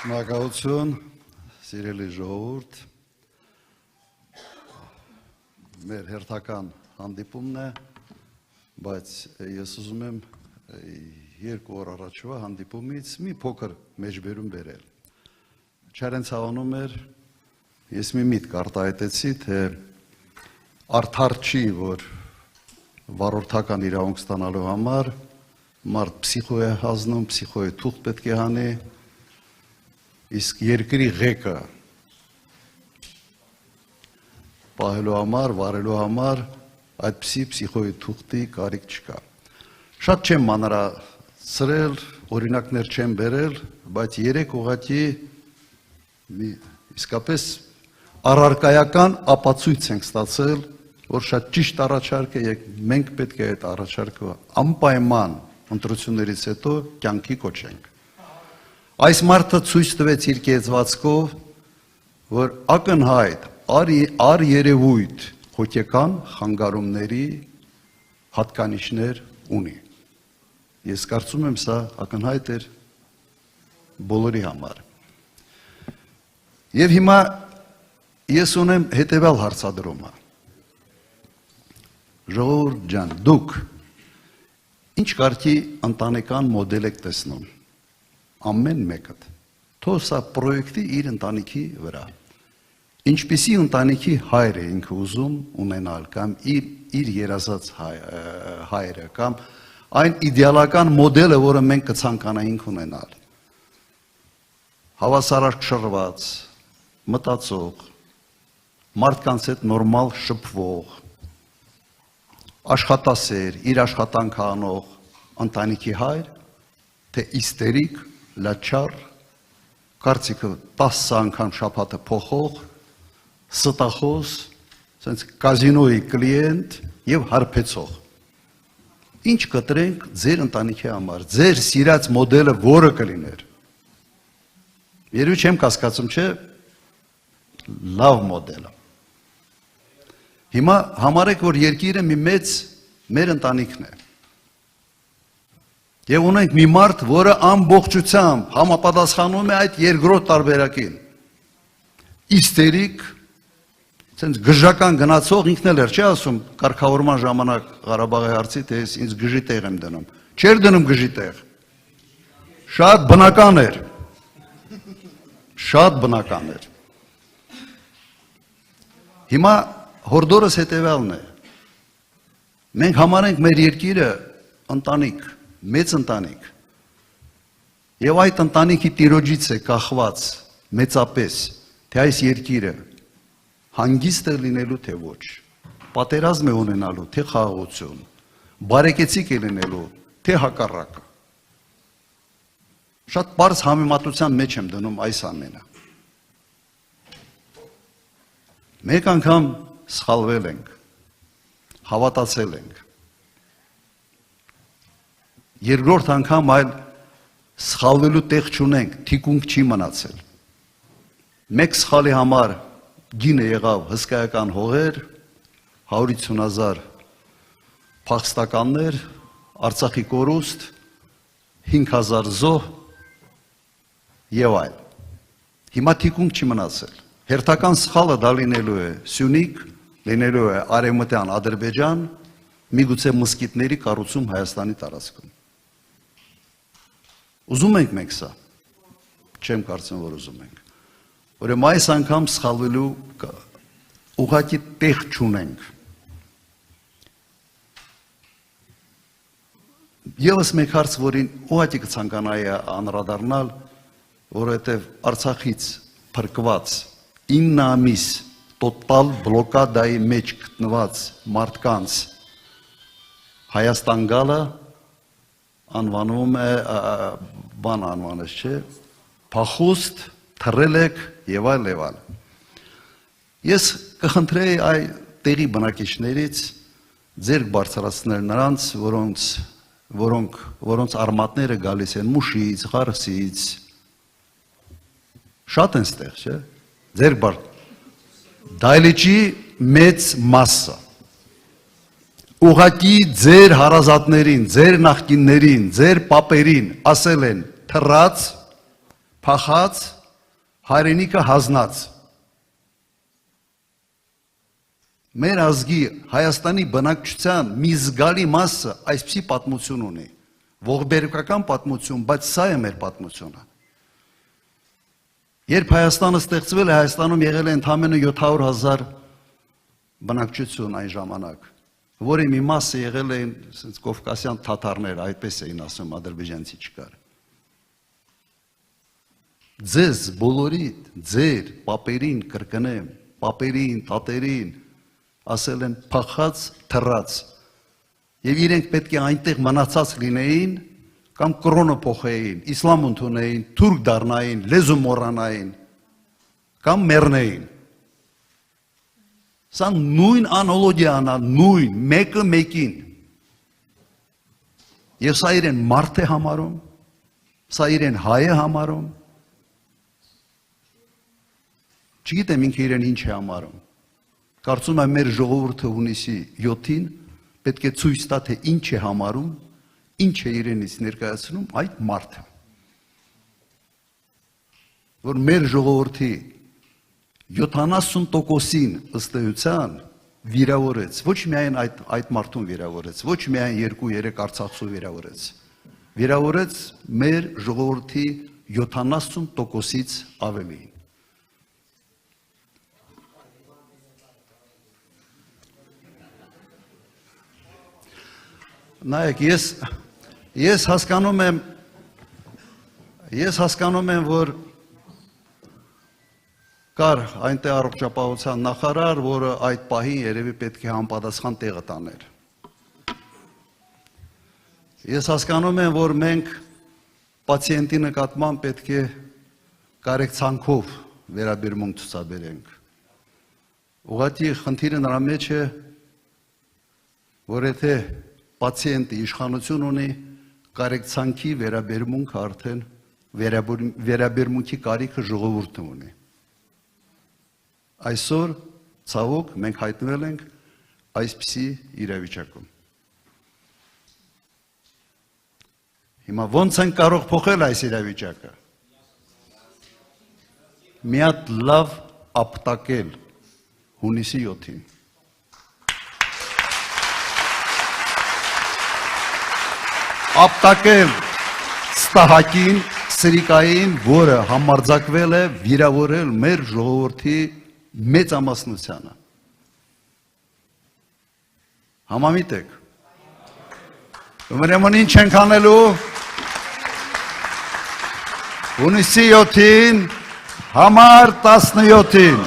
Շնորհակալություն, սիրելի ժողովուրդ, մեր հերթական հանդիպումն է, բայց ես ուզում եմ երկու օր առաջվա հանդիպումից մի փոքր մեջբերում բերել։ Չարենց հավանում էր, ես մի միտք արտահայտեցի, թե արդար չի, որ վարորդական իրավունք ստանալու համար մարդ պսիխո է հանձնում, պսիխոյի թուղթ պետք է հանի, իսկ երկրի ղեկը պահելու համար, վարելու համար այդպիսի պսիխոյի թուղթի կարիք չկա։ Շատ չեմ մանրացրել, օրինակներ չեմ բերել, բայց երեք ուղղակի իսկապես առարկայական ապացույց ենք ստացել, որ շատ ճիշտ առաջարկ է, մենք պետք է այդ առաջարկը անպայման ընտրություններից հետո կյանքի կոչենք։ Այս մարդը ցույց տվեց իր կեցվածքով, որ ակնհայտ երևույթ հոգեկան խանգարումների հատկանիշներ ունի։ Ես կարծում եմ սա ակնհայտ էր բոլորի համար։ Եվ հիմա ես ունեմ հետևյալ հարցադրումը։ Ժողովուրդ ջան, դուք ինչ կարգի ընտանեկան մոդել եք տեսնում։ Ամեն մեկը, թող սա պրոյեկտի իր ընտանիքի վրա։ Ինչպիսի ընտանիքի հայր է ինքը ուզում ունենալ, կամ իր երազած հայրը, կամ այն իդեալական մոդելը, որը մենք կցանկանայինք ունենալ։ Հավասարակշռված, մտածող, մարդկանց հետ նորմալ շփվող, աշխատասեր, իր աշխատանքը անող ընտանիքի հայր, թե իստերիկ, լաչար, կարծիքը 10 անգամ շաբաթը փոխող, ստախոս, ասենց կազինոյի կլիենտ եւ հարբեցող։ Ինչ կտրենք ձեր ընտանիքի համար, ձեր սիրած մոդելը որը կլիներ։ Երևի չեմ կասկածում, չէ, լավ մոդելը։ Հիմա համարեք, որ երկիրը մի մեծ մեր ընտանիքն է։ Եվ ունենք մի մարդ, որը ամբողջությամբ համապատասխանում է այդ երկրորդ տարբերակին։ Իստերիկ, ցենց գժական գնացող, ինքն էլ էր, չի ասում, կարգավորման ժամանակ Ղարաբաղի հարցի, թե ես ինձ գժի տեղ եմ դնում։ Չէր դնում գժի տեղ։ Շատ բնական էր։ Շատ բնական էր։ Հիմա հորդորս հետևյալն է։ Մենք համարենք մեր երկիրը ընտանիք, մեծ ընտանիք, եւ այդ ընտանիքի տիրոջից է կախված մեծապես, թե այս երկիրը հանգիստ է լինելու, թե ոչ, պատերազմ է ունենալու, թե խաղաղություն, բարեկեցիկ է լինելու, թե հակառակը։ Շատ պարզ համեմատության մեջ եմ դնում այս ամենը։ Մեկ անգամ սխալվել ենք, հավատացել ենք, երկրորդ անգամ այլ սխալվելու տեղ չունենք, թիկունք չի մնացել։ Մեկ սխալի համար գինը եղավ հսկայական հողեր, 150,000 փախստականներ, Արցախի կորուստ, 5,000 զոհ եւ այլ։ Հիմա թիկունք չի մնացել։ Հերթական սխալը դա լինելու է Սյունիք, լինելու է Արևմտյան Ադրբեջան, միգուցե մսկիթների կառուցում Հայաստանի տարածքում։ Ուզում ենք մենք սա, չեմ կարծում, որ ուզում ենք, որում այս անգամ սխալվելու ուղղակի տեղ չունենք։ Եվս մեկ հարց, որին ուղղակի կցանկանայի անդրադառնալ, որովհետև Արցախից փրկված 9 ամիս տոտալ բլոկադայի մեջ գտնված մարդկանց Հայաստան գալը անվանում է, բան անվանես չէ, փախուստ, թռել եք եւ այլ եւ այլ։ Ես կխնդրեի այ տեղի բնակիչներից ձեր բարձրացնել նրանց, որոնց արմատները գալիս են Մուշից, Ղարսից, շատ են ստեղ, չէ, ձեր դայլիճի մեծ մասը, ուղղակի ձեր հարազատներին, ձեր նախկիններին, ձեր պապերին ասել են թռած փախած, հայրենիքը հանձնած։ Մեր ազգի Հայաստանի բնակչության մի զգալի մասը այսպիսի պատմություն ունի, ողբերգական պատմություն, բայց սա է մեր պատմությունը։ Երբ Հայաստանը ստեղծվել է, Հայաստանում եղել է ընդամենը 700,000 բնակչություն այն ժամանակ, որի մի մասը եղել էին կովկասյան թաթարներ, այդպես էին ասում, ադրբեջանցի չկար։ Ձեզ բոլորիդ, ձեր պապերին կրկնեմ, պապերին, տատերին, ասել են փախած, թռած, եւ իրենք պետք է այնտեղ մնացած լինեին, կամ կրոնը փոխեին, իսլամ ընդունեին, թուրք դառնային, լեզու մոռանային, կամ մեռնեին։ Սա նույն անալոգիան է, նույն, մեկը մեկին։ Եվ սա իրեն մարդ է համարում, սա իրեն հայ է համարում, չգիտեմ ինքը իրեն ինչ է համարում։ Կարծում եմ մեր ժողովուրդը հունիսի 7-ին պետք է ցույց տա, թե ինչ է համարում, ինչ է իրենից ներկայացնում այդ մարդը։ Որ մեր ժողովրդի 70%-ին ըստ էության վիրավորեց, ոչ միայն այդ մարդուն վիրավորեց, ոչ միայն 2-3 արցախցու վիրավորեց, վիրավորեց մեր ժողովրդի 70%-ից ավելին։ Նայեք, ես հասկանում եմ, որ կար այնտեղ առողջապահության նախարար, որը այդ պահին երևի պետք է համապատասխան տեղը տաներ։ Ես հասկանում եմ, որ մենք պացիենտի նկատմամբ պետք է կարեկցանքով վերաբերմունք ցուցաբերենք։ Ուղղակի խնդիրը նրա մեջ է, որ եթե պացիենտը իշխանություն ունի, կարեկցանքի վերաբերմունքը արդեն վերաբերմունքի կարիքը ժողովուրդը ունի։ Այսօր ցավոք մենք հայտնվել ենք այսպիսի իրավիճակում։ Հիմա ո՞նց են կարող փոխել այս իրավիճակը։ Մի հատ լավ ապտակել հունիսի 7-ին։ Ապտակել Ստահակին, Սրիկային, որը համարձակվել է վիրավորել մեր ժողովրդի մեծամասնությանը։ Համամիտ եք։ Ուրեմն ինչ ենք անելու։ Հունիսի 7-ին, համար 17-ին